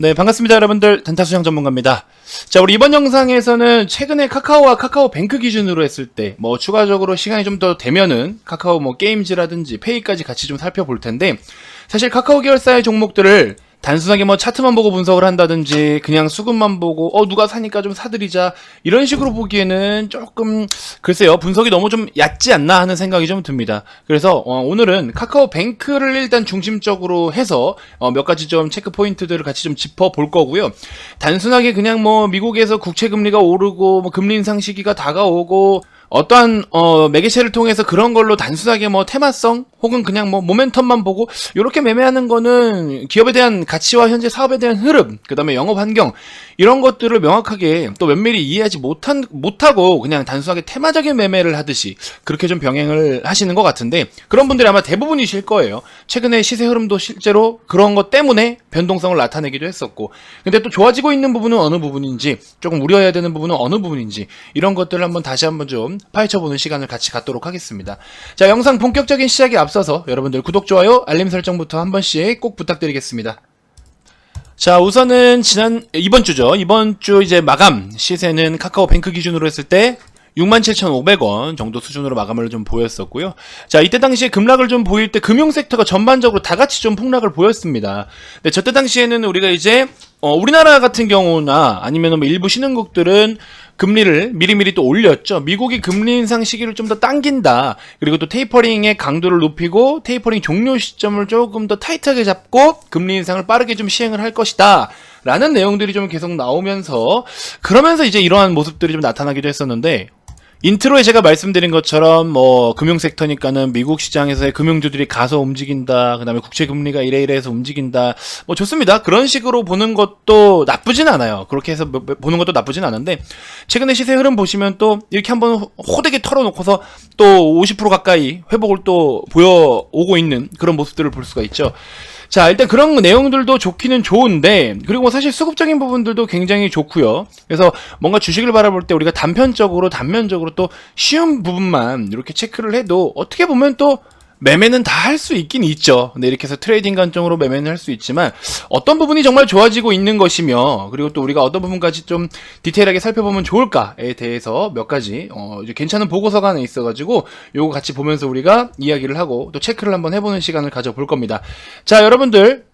네, 반갑습니다, 여러분들. 단타수장 전문가입니다. 자, 우리 이번 영상에서는 최근에 카카오와 카카오뱅크 기준으로 했을 때, 추가적으로 시간이 좀 더 되면은 카카오 게임즈라든지 페이까지 같이 좀 살펴볼 텐데, 사실 카카오 계열사의 종목들을 단순하게 차트만 보고 분석을 한다든지 그냥 수급만 보고 누가 사니까 좀 사들이자 이런 식으로 보기에는 조금 글쎄요, 분석이 너무 좀 얕지 않나 하는 생각이 좀 듭니다. 그래서 오늘은 카카오뱅크를 일단 중심적으로 해서 몇 가지 좀 체크 포인트들을 같이 좀 짚어볼 거고요. 단순하게 그냥 미국에서 국채 금리가 오르고 금리 인상 시기가 다가오고 어떠한 매개체를 통해서 그런 걸로 단순하게 테마성 혹은 그냥 모멘텀만 보고 이렇게 매매하는 거는 기업에 대한 가치와 현재 사업에 대한 흐름, 그 다음에 영업 환경 이런 것들을 명확하게 또 면밀히 이해하지 못하고 그냥 단순하게 테마적인 매매를 하듯이 그렇게 좀 병행을 하시는 것 같은데, 그런 분들이 아마 대부분이실 거예요. 최근에 시세 흐름도 실제로 그런 것 때문에 변동성을 나타내기도 했었고, 근데 또 좋아지고 있는 부분은 어느 부분인지, 조금 우려해야 되는 부분은 어느 부분인지, 이런 것들을 다시 한번 좀 파헤쳐보는 시간을 같이 갖도록 하겠습니다. 자, 영상 본격적인 시작에 앞서서 여러분들 구독, 좋아요, 알림 설정부터 한 번씩 꼭 부탁드리겠습니다. 자, 우선은 이번 주 이제 마감 시세는 카카오뱅크 기준으로 했을 때 67,500원 정도 수준으로 마감을 좀 보였었고요. 자, 이때 당시에 급락을 좀 보일 때 금융 섹터가 전반적으로 다 같이 좀 폭락을 보였습니다. 근데 저때 당시에는 우리가 이제 우리나라 같은 경우나 아니면 일부 신흥국들은 금리를 미리미리 또 올렸죠. 미국이 금리 인상 시기를 좀 더 당긴다. 그리고 또 테이퍼링의 강도를 높이고 테이퍼링 종료 시점을 조금 더 타이트하게 잡고 금리 인상을 빠르게 좀 시행을 할 것이다. 라는 내용들이 좀 계속 나오면서, 그러면서 이제 이러한 모습들이 좀 나타나기도 했었는데, 인트로에 제가 말씀드린 것처럼 금융섹터니까는 미국 시장에서의 금융주들이 가서 움직인다, 그 다음에 국채금리가 이래서 움직인다, 좋습니다. 그런 식으로 보는 것도 나쁘진 않아요. 그렇게 해서 보는 것도 나쁘진 않은데, 최근에 시세 흐름 보시면 또 이렇게 한번 호되게 털어놓고서 또 50% 가까이 회복을 또 보여오고 있는 그런 모습들을 볼 수가 있죠. 자, 일단 그런 내용들도 좋기는 좋은데, 그리고 사실 수급적인 부분들도 굉장히 좋고요. 그래서 뭔가 주식을 바라볼 때 우리가 단면적으로 또 쉬운 부분만 이렇게 체크를 해도 어떻게 보면 또 매매는 다 할 수 있긴 있죠. 근데 이렇게 해서 트레이딩 관점으로 매매는 할 수 있지만, 어떤 부분이 정말 좋아지고 있는 것이며, 그리고 또 우리가 어떤 부분까지 좀 디테일하게 살펴보면 좋을까에 대해서 몇 가지 이제 괜찮은 보고서가 하나 있어가지고 요거 같이 보면서 우리가 이야기를 하고 또 체크를 한번 해보는 시간을 가져볼 겁니다. 자, 여러분들,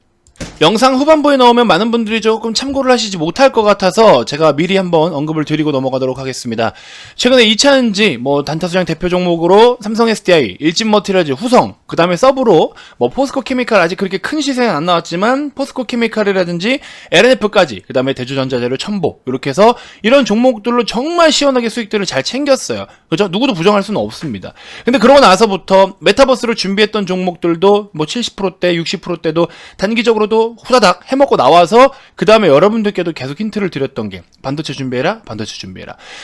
영상 후반부에 넣으면 많은 분들이 조금 참고를 하시지 못할 것 같아서 제가 미리 한번 언급을 드리고 넘어가도록 하겠습니다. 최근에 2차전지 단타수장 대표 종목으로 삼성 SDI, 일진머티리얼즈, 후성, 그 다음에 서브로 포스코 케미칼, 아직 그렇게 큰 시세는 안 나왔지만 포스코 케미칼이라든지 LNF까지, 그 다음에 대주전자재료, 첨보, 이렇게 해서 이런 종목들로 정말 시원하게 수익들을 잘 챙겼어요. 그죠? 누구도 부정할 수는 없습니다. 근데 그러고 나서부터 메타버스를 준비했던 종목들도 70%대, 60%대도 단기적으로 도 후다닥 해먹고 나와서, 그 다음에 여러분들께도 계속 힌트를 드렸던 게 반도체 준비해라.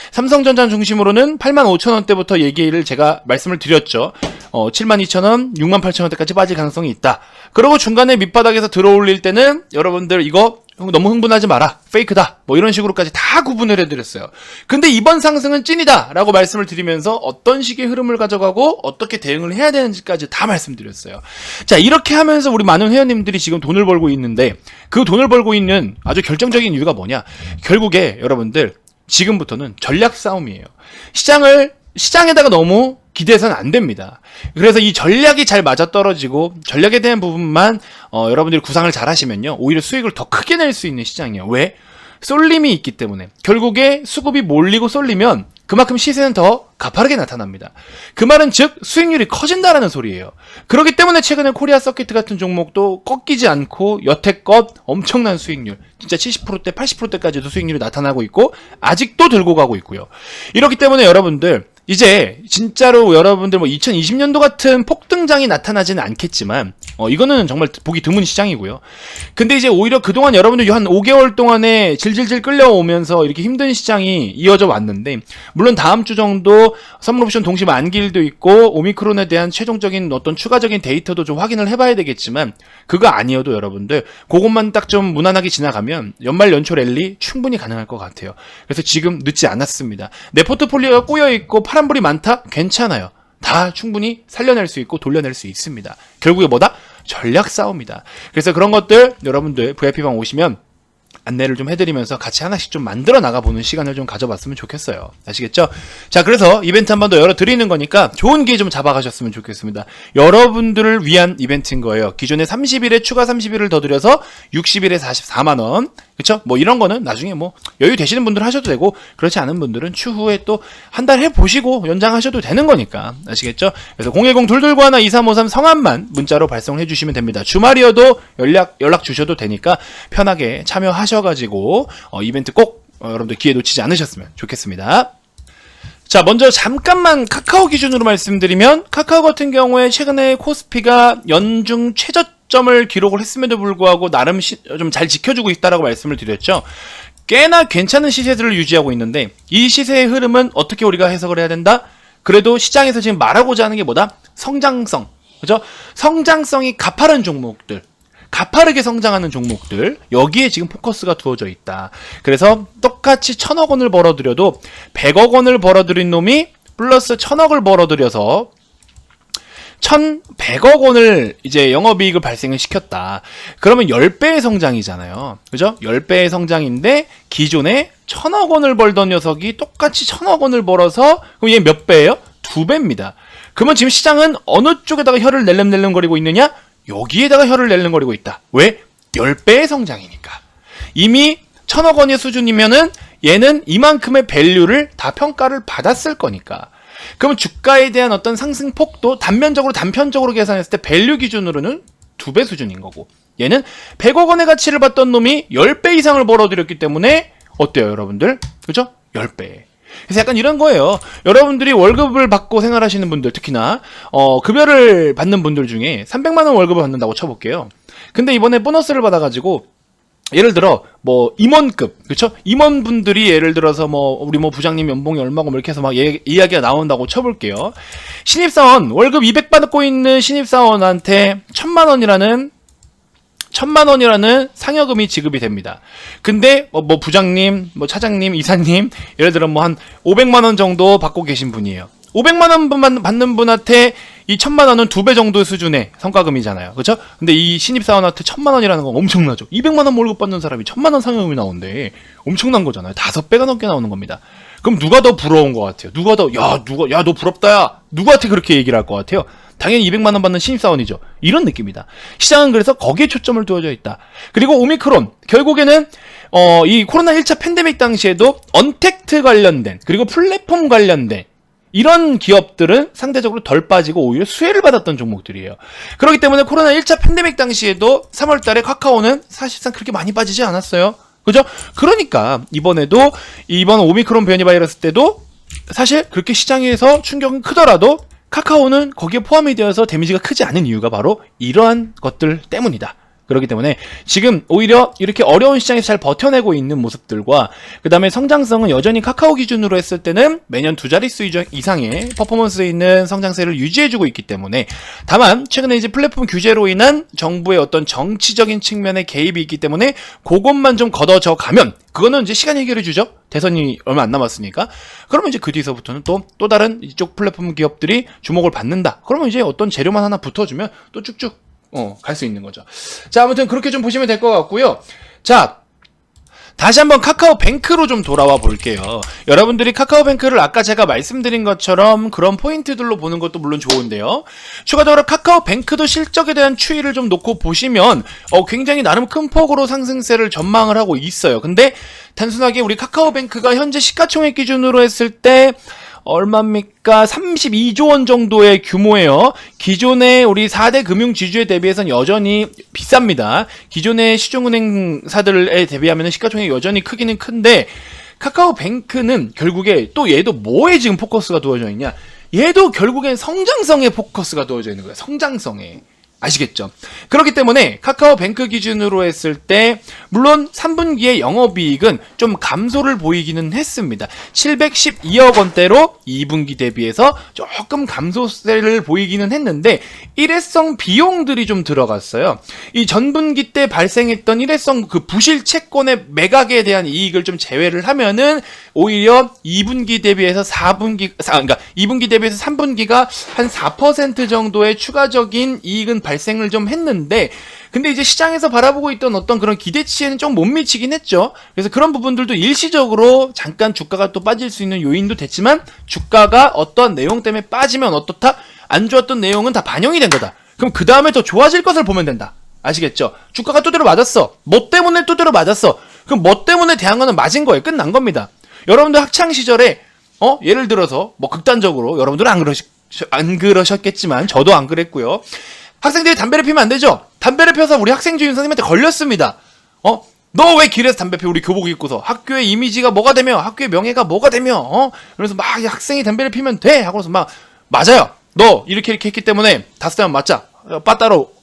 삼성전자 중심으로는 85,000원대부터 얘기를 제가 말씀을 드렸죠. 72,000원, 68,000원대까지 빠질 가능성이 있다. 그리고 중간에 밑바닥에서 들어올릴 때는 여러분들 이거 너무 흥분하지 마라, 페이크다, 이런 식으로까지 다 구분을 해드렸어요. 근데 이번 상승은 찐이다 라고 말씀을 드리면서 어떤 식의 흐름을 가져가고 어떻게 대응을 해야 되는지까지 다 말씀드렸어요. 자, 이렇게 하면서 우리 많은 회원님들이 지금 돈을 벌고 있는데, 그 돈을 벌고 있는 아주 결정적인 이유가 뭐냐, 결국에 여러분들 지금부터는 전략 싸움이에요. 시장에다가 너무 기대해서는 안 됩니다. 그래서 이 전략이 잘 맞아떨어지고 전략에 대한 부분만 여러분들이 구상을 잘 하시면요, 오히려 수익을 더 크게 낼 수 있는 시장이에요. 왜? 쏠림이 있기 때문에. 결국에 수급이 몰리고 쏠리면 그만큼 시세는 더 가파르게 나타납니다. 그 말은 즉 수익률이 커진다라는 소리예요. 그렇기 때문에 최근에 코리아 서킷 같은 종목도 꺾이지 않고 여태껏 엄청난 수익률, 진짜 70%대, 80%대까지도 수익률이 나타나고 있고 아직도 들고 가고 있고요. 이렇기 때문에 여러분들, 이제 진짜로 여러분들 2020년도 같은 폭등장이 나타나지는 않겠지만 이거는 정말 보기 드문 시장이고요. 근데 이제 오히려 그동안 여러분들 한 5개월 동안에 질질질 끌려오면서 이렇게 힘든 시장이 이어져 왔는데, 물론 다음 주 정도 선물옵션 동시 만기일도 있고 오미크론에 대한 최종적인 어떤 추가적인 데이터도 좀 확인을 해봐야 되겠지만, 그거 아니어도 여러분들 그것만 딱 좀 무난하게 지나가면 연말 연초 랠리 충분히 가능할 것 같아요. 그래서 지금 늦지 않았습니다. 내 포트폴리오가 꼬여있고 파란불이 많다? 괜찮아요. 다 충분히 살려낼 수 있고 돌려낼 수 있습니다. 결국에 뭐다? 전략 싸움이다. 그래서 그런 것들 여러분들 VIP방 오시면 안내를 좀 해드리면서 같이 하나씩 좀 만들어 나가보는 시간을 좀 가져봤으면 좋겠어요. 아시겠죠? 자, 그래서 이벤트 한 번 더 열어드리는 거니까 좋은 기회 좀 잡아가셨으면 좋겠습니다. 여러분들을 위한 이벤트인 거예요. 기존에 30일에 추가 30일을 더 드려서 60일에 44만원. 그쵸? 뭐 이런 거는 나중에 뭐 여유 되시는 분들 하셔도 되고, 그렇지 않은 분들은 추후에 또 한 달 해보시고 연장하셔도 되는 거니까. 아시겠죠? 그래서 010-221-2353 성함만 문자로 발송해 주시면 됩니다. 주말이어도 연락 주셔도 되니까 편하게 참여하셔가지고 이벤트 꼭 여러분들 기회 놓치지 않으셨으면 좋겠습니다. 자, 먼저 잠깐만 카카오 기준으로 말씀드리면, 카카오 같은 경우에 최근에 코스피가 연중 최저점을 기록을 했음에도 불구하고 나름 좀 잘 지켜주고 있다라고 말씀을 드렸죠. 꽤나 괜찮은 시세들을 유지하고 있는데, 이 시세의 흐름은 어떻게 우리가 해석을 해야 된다? 그래도 시장에서 지금 말하고자 하는 게 뭐다? 성장성. 그죠? 성장성이 가파른 종목들, 가파르게 성장하는 종목들, 여기에 지금 포커스가 두어져 있다. 그래서 똑같이 1000억 원을 벌어들여도 100억 원을 벌어들인 놈이 플러스 1000억을 벌어들여서 1100억 원을 이제 영업이익을 발생을 시켰다. 그러면 10배의 성장이잖아요. 그죠? 10배의 성장인데 기존에 1000억 원을 벌던 녀석이 똑같이 1000억 원을 벌어서, 그럼 얘 몇 배예요? 2배입니다. 그러면 지금 시장은 어느 쪽에다가 혀를 낼름낼름거리고 있느냐? 여기에다가 혀를 낼름거리고 있다. 왜? 10배의 성장이니까. 이미 1000억 원의 수준이면은 얘는 이만큼의 밸류를 다 평가를 받았을 거니까. 그러면 주가에 대한 어떤 상승폭도 단편적으로 계산했을 때 밸류 기준으로는 2배 수준인 거고, 얘는 100억 원의 가치를 받던 놈이 10배 이상을 벌어들였기 때문에 어때요, 여러분들? 그죠? 10배. 그래서 약간 이런 거예요. 여러분들이 월급을 받고 생활하시는 분들, 특히나 급여를 받는 분들 중에 300만 원 월급을 받는다고 쳐볼게요. 근데 이번에 보너스를 받아가지고, 예를 들어 뭐 임원급, 그렇죠? 임원분들이 예를 들어서 뭐 우리 뭐 부장님 연봉이 얼마고 뭐 이렇게 해서 막 이야기가 나온다고 쳐볼게요. 신입사원 월급 200 받고 있는 신입사원한테 1000만 원이라는 상여금이 지급이 됩니다. 근데 뭐 부장님, 뭐 차장님, 이사님, 예를 들어 뭐 한 500만 원 정도 받고 계신 분이에요. 500만 원 받는 분한테 이 1000만 원은 2배 정도 수준의 성과금이잖아요. 그렇죠? 근데 이 신입사원한테 1000만 원이라는 건 엄청나죠. 200만 원 월급 받는 사람이 1000만 원 상여금이 나오는데 엄청난 거잖아요. 5배가 넘게 나오는 겁니다. 그럼 누가 더 부러운 것 같아요? 야, 너 부럽다, 야. 누구한테 그렇게 얘기를 할 것 같아요? 당연히 200만 원 받는 신입사원이죠. 이런 느낌이다. 시장은 그래서 거기에 초점을 두어져 있다. 그리고 오미크론, 결국에는 이 코로나 1차 팬데믹 당시에도 언택트 관련된, 그리고 플랫폼 관련된 이런 기업들은 상대적으로 덜 빠지고 오히려 수혜를 받았던 종목들이에요. 그렇기 때문에 코로나 1차 팬데믹 당시에도 3월 달에 카카오는 사실상 그렇게 많이 빠지지 않았어요. 그죠? 그러니까 이번 오미크론 변이 바이러스 때도 사실 그렇게 시장에서 충격은 크더라도 카카오는 거기에 포함이 되어서 데미지가 크지 않은 이유가 바로 이러한 것들 때문이다. 그렇기 때문에 지금 오히려 이렇게 어려운 시장에서 잘 버텨내고 있는 모습들과, 그 다음에 성장성은 여전히 카카오 기준으로 했을 때는 매년 2자릿수 이상의 퍼포먼스 있는 성장세를 유지해주고 있기 때문에, 다만 최근에 이제 플랫폼 규제로 인한 정부의 어떤 정치적인 측면의 개입이 있기 때문에 그것만 좀 걷어져 가면 그거는 이제 시간이 해결해주죠. 대선이 얼마 안 남았으니까. 그러면 이제 그 뒤서부터는 또 다른 이쪽 플랫폼 기업들이 주목을 받는다. 그러면 이제 어떤 재료만 하나 붙어주면 또 쭉쭉 갈 수 있는 거죠. 자, 아무튼 그렇게 좀 보시면 될 것 같고요. 자, 다시 한번 카카오뱅크로 좀 돌아와 볼게요. 여러분들이 카카오뱅크를 아까 제가 말씀드린 것처럼 그런 포인트들로 보는 것도 물론 좋은데요. 추가적으로 카카오뱅크도 실적에 대한 추이를 좀 놓고 보시면 굉장히 나름 큰 폭으로 상승세를 전망을 하고 있어요. 근데 단순하게 우리 카카오뱅크가 현재 시가총액 기준으로 했을 때 얼마입니까? 32조 원 정도의 규모예요. 기존의 우리 4대 금융지주에 대비해서는 여전히 비쌉니다. 기존의 시중은행사들에 대비하면 시가총액이 여전히 크기는 큰데, 카카오뱅크는 결국에 또 얘도 뭐에 지금 포커스가 두어져 있냐? 얘도 결국엔 성장성에 포커스가 두어져 있는 거예요. 성장성에. 아시겠죠? 그렇기 때문에 카카오뱅크 기준으로 했을 때 물론 3분기의 영업이익은 좀 감소를 보이기는 했습니다. 712억 원대로 2분기 대비해서 조금 감소세를 보이기는 했는데 일회성 비용들이 좀 들어갔어요. 이 전분기 때 발생했던 일회성 그 부실 채권의 매각에 대한 이익을 좀 제외를 하면은 오히려 2분기 대비해서 2분기 대비해서 3분기가 한 4% 정도의 추가적인 이익은 발생을 좀 했는데, 근데 이제 시장에서 바라보고 있던 어떤 그런 기대치에는 좀 못 미치긴 했죠. 그래서 그런 부분들도 일시적으로 잠깐 주가가 또 빠질 수 있는 요인도 됐지만, 주가가 어떤 내용 때문에 빠지면 어떻다? 안 좋았던 내용은 다 반영이 된 거다. 그럼 그 다음에 더 좋아질 것을 보면 된다. 아시겠죠? 주가가 두드려 맞았어. 뭐 때문에 두드려 맞았어. 그럼 뭐 때문에 대한 거는 맞은 거예요. 끝난 겁니다. 여러분들 학창 시절에 예를 들어서 뭐 극단적으로, 여러분들은 안 그러셨겠지만 저도 안 그랬고요. 학생들이 담배를 피면 안 되죠. 담배를 펴서 우리 학생주임 선생님한테 걸렸습니다. 너 왜 길에서 담배 피워? 우리 교복 입고서. 학교의 이미지가 뭐가 되며, 학교의 명예가 뭐가 되며, 그래서 막 학생이 담배를 피면 돼 하고서 막, 맞아요. 너 이렇게 했기 때문에 5대만 맞자. 빠따로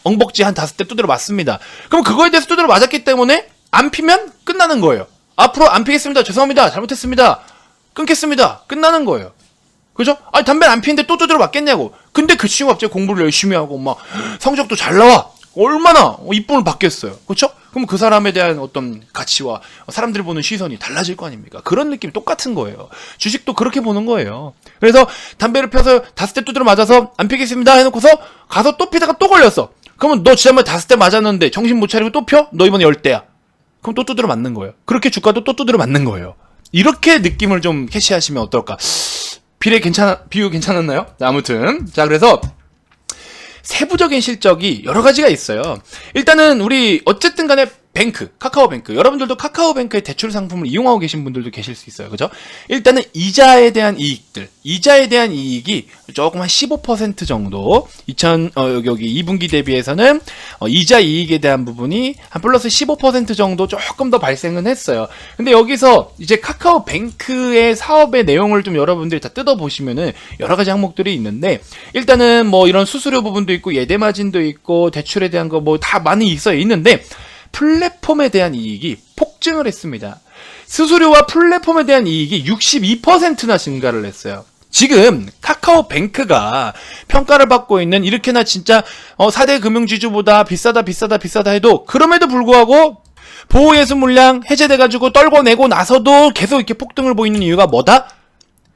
엉벅지 한 5대 두드려 맞습니다. 그럼 그거에 대해서 두드려 맞았기 때문에 안 피면 끝나는 거예요. 앞으로 안 피겠습니다. 죄송합니다. 잘못했습니다. 끊겠습니다. 끝나는 거예요. 그죠? 아니, 담배를 안 피는데 또 두드려 맞겠냐고. 근데 그 친구가 갑자기 공부를 열심히 하고 막 성적도 잘 나와. 얼마나 이쁨을 받겠어요. 그렇죠? 그럼 그 사람에 대한 어떤 가치와 사람들이 보는 시선이 달라질 거 아닙니까? 그런 느낌이 똑같은 거예요. 주식도 그렇게 보는 거예요. 그래서 담배를 펴서 5대 두드려 맞아서 안 피겠습니다 해놓고서 가서 또 피다가 또 걸렸어. 그러면 너 지난번에 5대 맞았는데 정신 못 차리고 또 펴? 너 이번에 10대야. 그럼 또 두드려 맞는 거예요. 그렇게 주가도 또 두드려 맞는 거예요. 이렇게 느낌을 좀 캐치하시면 어떨까? 비유 괜찮았나요? 아무튼. 자, 그래서 세부적인 실적이 여러 가지가 있어요. 일단은 우리 어쨌든 간에 카카오뱅크. 여러분들도 카카오뱅크의 대출 상품을 이용하고 계신 분들도 계실 수 있어요. 그죠? 일단은 이자에 대한 이익이 조금 한 15% 정도, 여기 2분기 대비해서는 이자 이익에 대한 부분이 한 플러스 15% 정도 조금 더 발생은 했어요. 근데 여기서 이제 카카오뱅크의 사업의 내용을 좀 여러분들이 다 뜯어보시면은 여러 가지 항목들이 있는데, 일단은 뭐 이런 수수료 부분도 있고, 예대 마진도 있고, 대출에 대한 거 뭐 다 많이 있는데, 플랫폼에 대한 이익이 폭증을 했습니다. 수수료와 플랫폼에 대한 이익이 62%나 증가를 했어요. 지금 카카오뱅크가 평가를 받고 있는, 이렇게나 진짜 4대 금융지주보다 비싸다 해도, 그럼에도 불구하고 보호예수 물량 해제돼가지고 떨궈내고 나서도 계속 이렇게 폭등을 보이는 이유가 뭐다?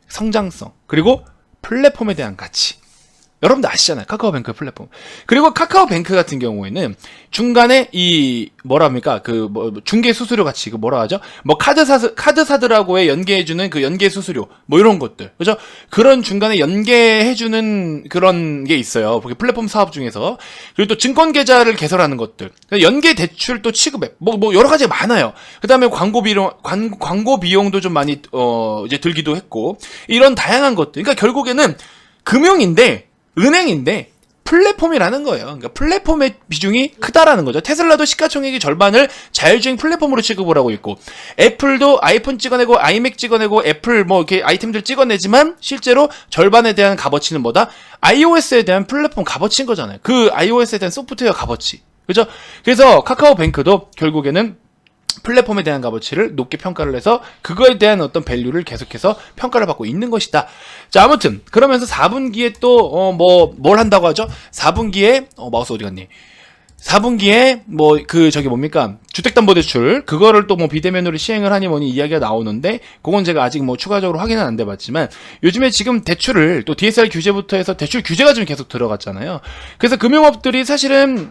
성장성, 그리고 플랫폼에 대한 가치. 여러분들 아시잖아요. 카카오뱅크 플랫폼. 그리고 카카오뱅크 같은 경우에는 중간에 중개 수수료 같이, 뭐라 하죠? 뭐 카드사들하고의 연계해주는 그 연계 수수료, 뭐 이런 것들. 그죠? 그런 중간에 연계해주는 그런 게 있어요. 플랫폼 사업 중에서. 그리고 또 증권 계좌를 개설하는 것들. 연계 대출 또 취급액. 뭐 여러 가지가 많아요. 그 다음에 광고 비용도 좀 많이, 이제 들기도 했고. 이런 다양한 것들. 그러니까 결국에는 은행인데 플랫폼이라는 거예요. 그러니까 플랫폼의 비중이 크다라는 거죠. 테슬라도 시가총액의 절반을 자율주행 플랫폼으로 취급을 하고 있고, 애플도 아이폰 찍어내고 아이맥 찍어내고 애플 뭐 이렇게 아이템들 찍어내지만 실제로 절반에 대한 값어치는 뭐다? iOS에 대한 플랫폼 값어치인 거잖아요. 그 iOS에 대한 소프트웨어 값어치. 그죠? 그래서 카카오뱅크도 결국에는 플랫폼에 대한 값어치를 높게 평가를 해서 그거에 대한 어떤 밸류를 계속해서 평가를 받고 있는 것이다. 자, 아무튼 그러면서 4분기에 또 뭘 한다고 하죠? 4분기에 마우스 어디 갔니? 4분기에 주택담보대출 그거를 또 비대면으로 시행을 하니 뭐니 이야기가 나오는데, 그건 제가 아직 추가적으로 확인은 안 돼봤지만, 요즘에 지금 대출을 또 DSR 규제부터 해서 대출 규제가 좀 계속 들어갔잖아요. 그래서 금융업들이 사실은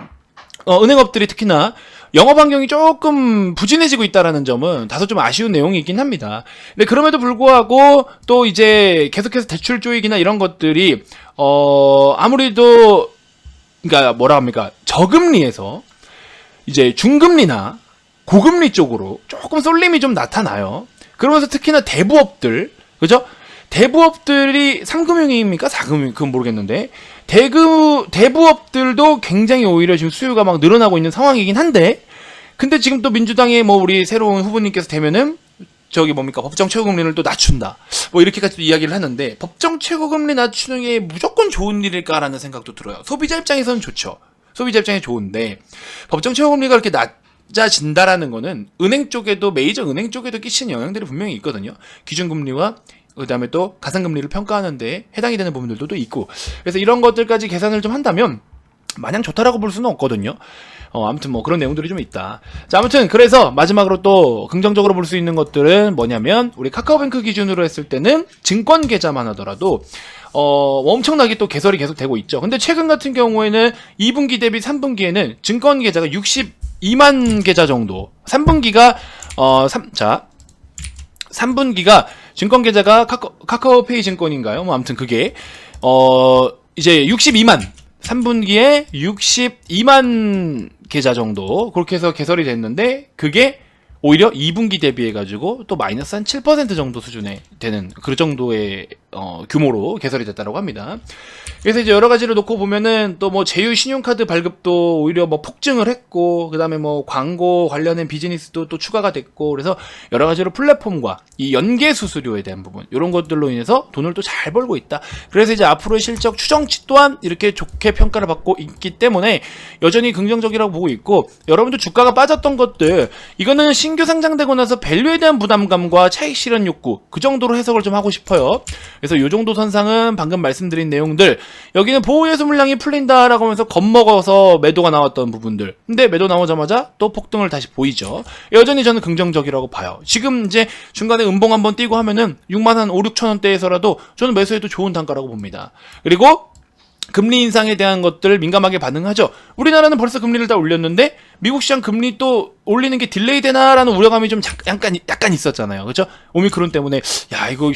은행업들이 특히나 영업 환경이 조금 부진해지고 있다라는 점은 다소 좀 아쉬운 내용이긴 합니다. 근데 그럼에도 불구하고 또 이제 계속해서 대출 조익이나 이런 것들이 아무래도 그러니까 저금리에서 이제 중금리나 고금리 쪽으로 조금 쏠림이 좀 나타나요. 그러면서 특히나 대부업들, 그죠? 대부업들이 상금융입니까? 사금융, 그건 모르겠는데, 대부업들도 굉장히 오히려 지금 수요가 막 늘어나고 있는 상황이긴 한데, 근데 지금 또 민주당의 우리 새로운 후보님께서 되면은, 법정 최고금리를 또 낮춘다. 이렇게까지 또 이야기를 하는데, 법정 최고금리 낮추는 게 무조건 좋은 일일까라는 생각도 들어요. 소비자 입장에서는 좋죠. 소비자 입장에 좋은데, 법정 최고금리가 이렇게 낮아진다라는 거는 메이저 은행 쪽에도 끼치는 영향들이 분명히 있거든요. 기준금리와 그 다음에 또 가상금리를 평가하는데 해당이 되는 부분들도 또 있고, 그래서 이런 것들까지 계산을 좀 한다면 마냥 좋다라고 볼 수는 없거든요. 아무튼 그런 내용들이 좀 있다. 자, 아무튼 그래서 마지막으로 또 긍정적으로 볼 수 있는 것들은 뭐냐면, 우리 카카오뱅크 기준으로 했을 때는 증권 계좌만 하더라도 엄청나게 또 개설이 계속 되고 있죠. 근데 최근 같은 경우에는 2분기 대비 3분기에는 증권 계좌가 62만 계좌 정도. 3분기가 3분기가 증권 계좌가 카카오페이 증권인가요? 뭐 아무튼 그게 이제 62만 3분기에 62만 계좌 정도 그렇게 해서 개설이 됐는데 그게 오히려 2분기 대비해가지고 또 마이너스 한 7% 정도 수준에 되는 그 정도의 규모로 개설이 됐다고 합니다. 그래서 이제 여러 가지를 놓고 보면은 또 뭐 제휴 신용카드 발급도 오히려 뭐 폭증을 했고, 그 다음에 뭐 광고 관련된 비즈니스도 또 추가가 됐고, 그래서 여러 가지로 플랫폼과 이 연계 수수료에 대한 부분, 이런 것들로 인해서 돈을 또 잘 벌고 있다. 그래서 이제 앞으로의 실적 추정치 또한 이렇게 좋게 평가를 받고 있기 때문에 여전히 긍정적이라고 보고 있고, 여러분들 주가가 빠졌던 것들, 이거는 신규 상장되고 나서 밸류에 대한 부담감과 차익 실현 욕구, 그 정도로 해석을 좀 하고 싶어요. 그래서 이 정도 선상은 방금 말씀드린 내용들, 여기는 보호예수 물량이 풀린다라고 하면서 겁먹어서 매도가 나왔던 부분들, 근데 매도 나오자마자 또 폭등을 다시 보이죠. 여전히 저는 긍정적이라고 봐요. 지금 이제 중간에 음봉 한번 띄고 하면은 6만 한 5, 6천 원대에서라도 저는 매수해도 좋은 단가라고 봅니다. 그리고 금리 인상에 대한 것들 민감하게 반응하죠. 우리나라는 벌써 금리를 다 올렸는데 미국 시장 금리 또 올리는 게 딜레이 되나라는 우려감이 좀 약간 있었잖아요. 그렇죠? 오미크론 때문에 야 이거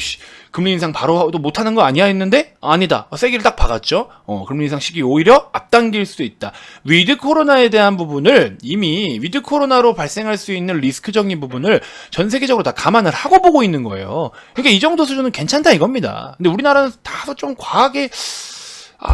금리 인상 바로 못하는 거 아니야 했는데 아니다. 세기를 딱 박았죠. 금리 인상 시기 오히려 앞당길 수도 있다. 위드 코로나에 대한 부분을 이미 위드 코로나로 발생할 수 있는 리스크적인 부분을 전 세계적으로 다 감안을 하고 보고 있는 거예요. 그러니까 이 정도 수준은 괜찮다 이겁니다. 근데 우리나라는 다소 좀 과하게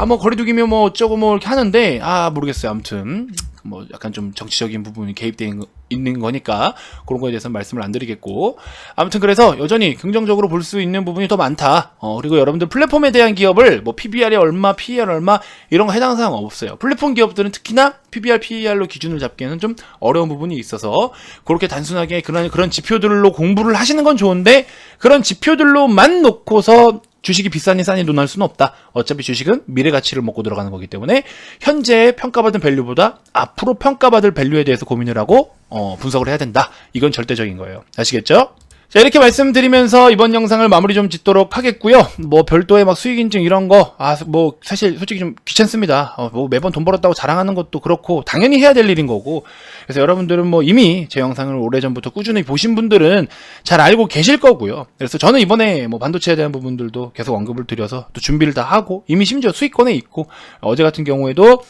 뭐 거리두기면 뭐 어쩌고 뭐 이렇게 하는데 모르겠어요. 아무튼 뭐 약간 좀 정치적인 부분이 개입되어 있는 거니까 그런 거에 대해서는 말씀을 안 드리겠고, 아무튼 그래서 여전히 긍정적으로 볼 수 있는 부분이 더 많다. 그리고 여러분들 플랫폼에 대한 기업을 뭐 PBR이 얼마, PER 얼마 이런 거 해당 사항 없어요. 플랫폼 기업들은 특히나 PBR, PER로 기준을 잡기에는 좀 어려운 부분이 있어서 그렇게 단순하게 그런 지표들로 공부를 하시는 건 좋은데 그런 지표들로만 놓고서 주식이 비싸니 싸니 논할 수는 없다. 어차피 주식은 미래 가치를 먹고 들어가는 거기 때문에 현재 평가받은 밸류보다 앞으로 평가받을 밸류에 대해서 고민을 하고 분석을 해야 된다. 이건 절대적인 거예요. 아시겠죠? 자, 이렇게 말씀드리면서 이번 영상을 마무리 좀 짓도록 하겠고요. 뭐 별도의 막 수익 인증 이런 거 뭐 사실 솔직히 좀 귀찮습니다. 뭐 매번 돈 벌었다고 자랑하는 것도 그렇고 당연히 해야 될 일인 거고, 그래서 여러분들은 뭐 이미 제 영상을 오래전부터 꾸준히 보신 분들은 잘 알고 계실 거고요. 그래서 저는 이번에 뭐 반도체에 대한 부분들도 계속 언급을 드려서 또 준비를 다 하고 이미 심지어 수익권에 있고, 어제 같은 경우에도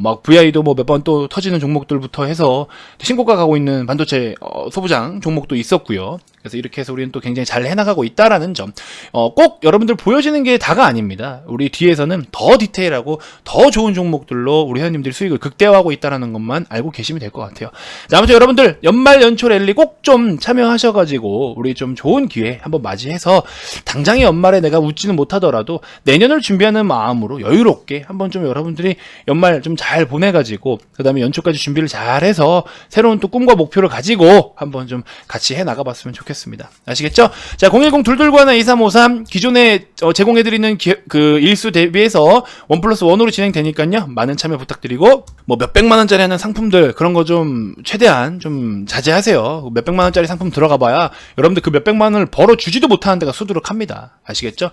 막 VI도 뭐 몇 번 또 터지는 종목들부터 해서 신고가 가고 있는 반도체 소부장 종목도 있었고요. 그래서 이렇게 해서 우리는 또 굉장히 잘 해나가고 있다라는 점, 꼭 여러분들 보여지는 게 다가 아닙니다. 우리 뒤에서는 더 디테일하고 더 좋은 종목들로 우리 회원님들이 수익을 극대화하고 있다라는 것만 알고 계시면 될 것 같아요. 자, 아무튼 여러분들 연말 연초 랠리 꼭 좀 참여하셔가지고 우리 좀 좋은 기회 한번 맞이해서 당장의 연말에 내가 웃지는 못하더라도 내년을 준비하는 마음으로 여유롭게 한번 좀 여러분들이 연말 좀 잘 보내가지고 그 다음에 연초까지 준비를 잘해서 새로운 또 꿈과 목표를 가지고 한번 좀 같이 해나가봤으면 좋겠습니다. 아시겠죠? 자, 010-221-2353 기존에 제공해드리는 그 일수 대비해서 1+1으로 진행되니까요. 많은 참여 부탁드리고, 뭐 몇백만원짜리 하는 상품들 그런 거 좀 최대한 좀 자제하세요. 몇백만원짜리 상품 들어가봐야 여러분들 그 몇백만원을 벌어주지도 못하는 데가 수두룩합니다. 아시겠죠?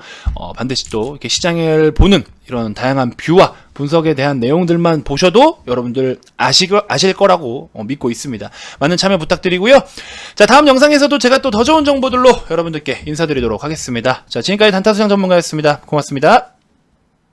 반드시 또 이렇게 시장을 보는 이런 다양한 뷰와 분석에 대한 내용들만 보셔도 여러분들 아실 거라고 믿고 있습니다. 많은 참여 부탁드리고요. 자, 다음 영상에서도 제가 또 더 좋은 정보들로 여러분들께 인사드리도록 하겠습니다. 자, 지금까지 단타수장 전문가였습니다. 고맙습니다.